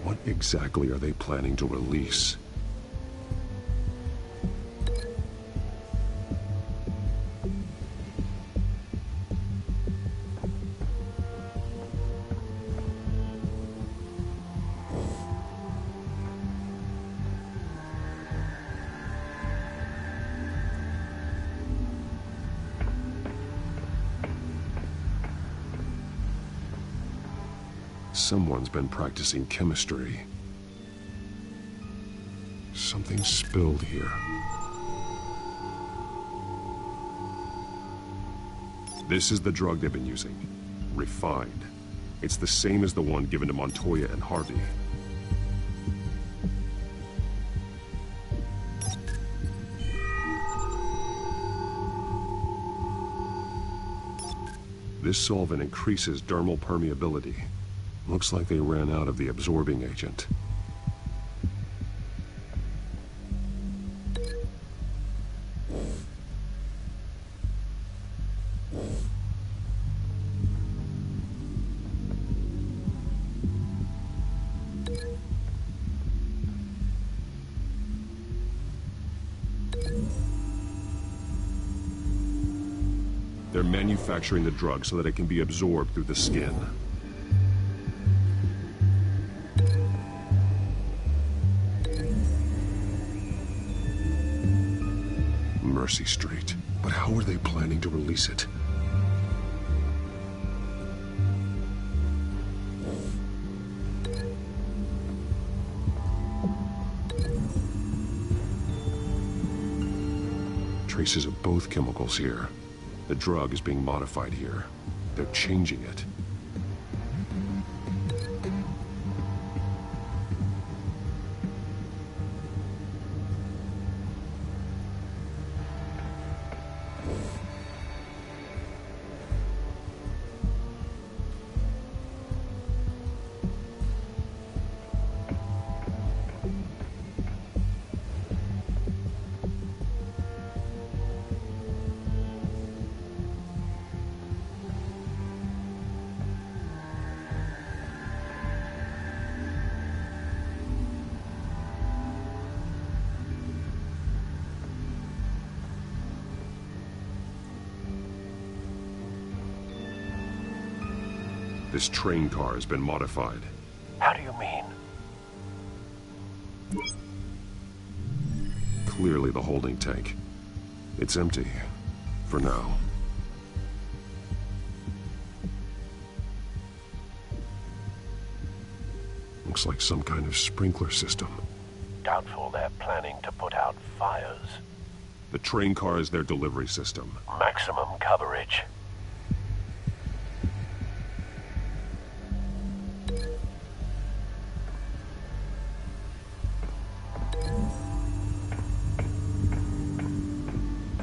[SPEAKER 3] What exactly are they planning to release? Someone's been practicing chemistry. Something spilled here. This is the drug they've been using. Refined. It's the same as the one given to Montoya and Harvey. This solvent increases dermal permeability. Looks like they ran out of the absorbing agent. They're manufacturing the drug so that it can be absorbed through the skin. Mercy Street. But how are they planning to release it? Traces of both chemicals here. The drug is being modified here. They're changing it. This train car has been modified.
[SPEAKER 15] How do you mean?
[SPEAKER 3] Clearly the holding tank. It's empty. For now. Looks like some kind of sprinkler system.
[SPEAKER 15] Doubtful they're planning to put out fires.
[SPEAKER 3] The train car is their delivery system.
[SPEAKER 15] Maximum coverage.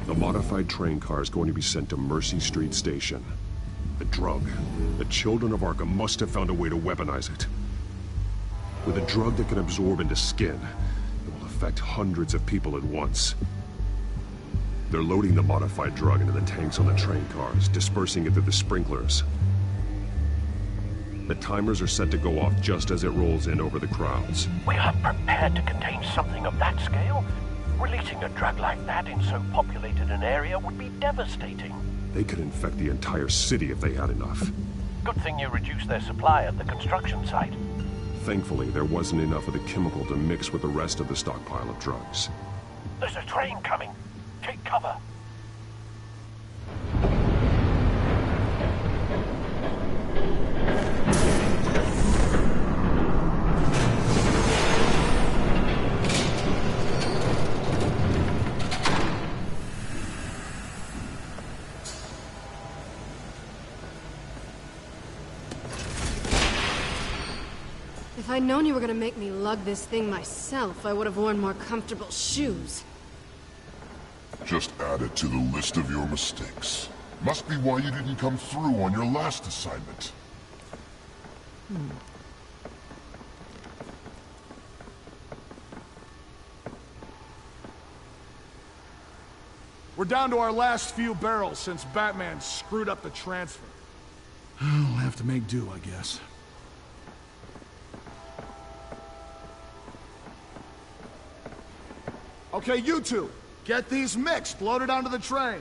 [SPEAKER 3] The modified train car is going to be sent to Mercy Street Station. The drug. The children of Arkham must have found a way to weaponize it. With a drug that can absorb into skin, it will affect hundreds of people at once. They're loading the modified drug into the tanks on the train cars, dispersing it through the sprinklers. The timers are set to go off just as it rolls in over the crowds.
[SPEAKER 15] We aren't prepared to contain something of that scale. Releasing a drug like that in so populated an area would be devastating.
[SPEAKER 3] They could infect the entire city if they had enough.
[SPEAKER 15] Good thing you reduced their supply at the construction site.
[SPEAKER 3] Thankfully, there wasn't enough of the chemical to mix with the rest of the stockpile of drugs.
[SPEAKER 15] There's a train coming. Take cover.
[SPEAKER 9] If I'd known you were gonna make me lug this thing myself, I would have worn more comfortable shoes.
[SPEAKER 14] Just add it to the list of your mistakes. Must be why you didn't come through on your last assignment.
[SPEAKER 19] We're down to our last few barrels since Batman screwed up the transfer. We'll have to make do, I guess. Okay, you two, get these mixed, loaded onto the train.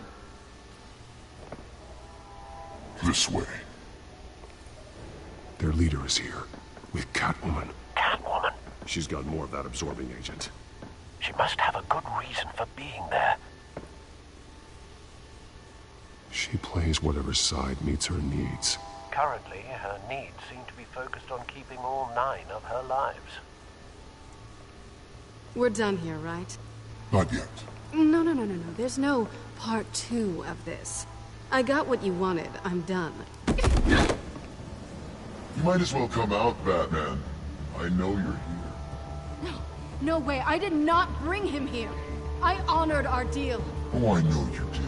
[SPEAKER 14] This way.
[SPEAKER 3] Their leader is here, with Catwoman.
[SPEAKER 15] Catwoman?
[SPEAKER 3] She's got more of that absorbing agent.
[SPEAKER 15] She must have a good reason for being there.
[SPEAKER 3] She plays whatever side meets her needs.
[SPEAKER 15] Currently, her needs seem to be focused on keeping all 9 of her lives.
[SPEAKER 9] We're done here, right?
[SPEAKER 14] Not yet.
[SPEAKER 9] No. There's no part 2 of this. I got what you wanted. I'm done.
[SPEAKER 14] You might as well come out, Batman. I know you're here.
[SPEAKER 9] No way. I did not bring him here. I honored our deal.
[SPEAKER 14] Oh, I know you did.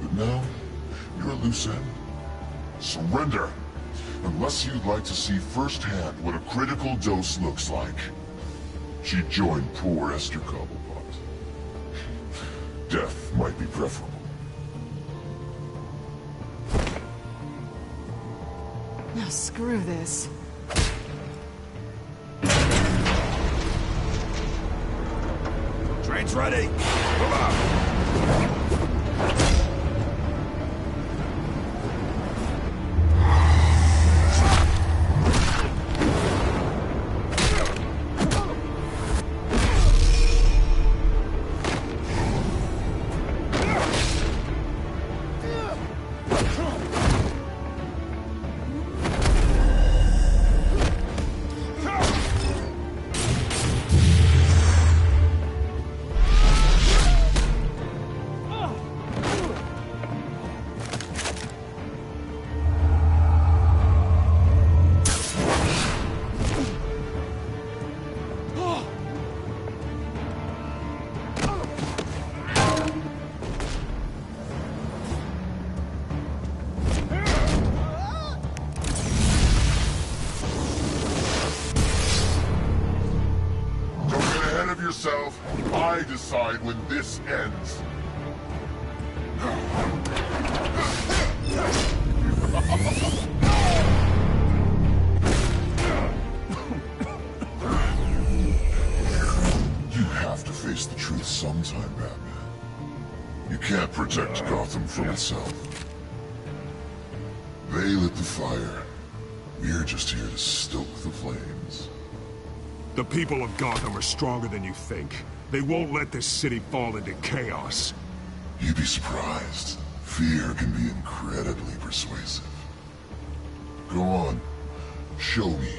[SPEAKER 14] But now, you're a loose end. Surrender! Unless you'd like to see firsthand what a critical dose looks like. She joined poor Esther Cobblepot. Death might be preferable.
[SPEAKER 4] Now screw this.
[SPEAKER 11] Train's ready! Move out!
[SPEAKER 14] Yourself, I decide when this ends. You have to face the truth sometime, Batman. You can't protect Gotham from itself. They lit the fire. We're just here to stoke the flames.
[SPEAKER 2] The people of Gotham are stronger than you think. They won't let this city fall into chaos.
[SPEAKER 14] You'd be surprised. Fear can be incredibly persuasive. Go on. Show me.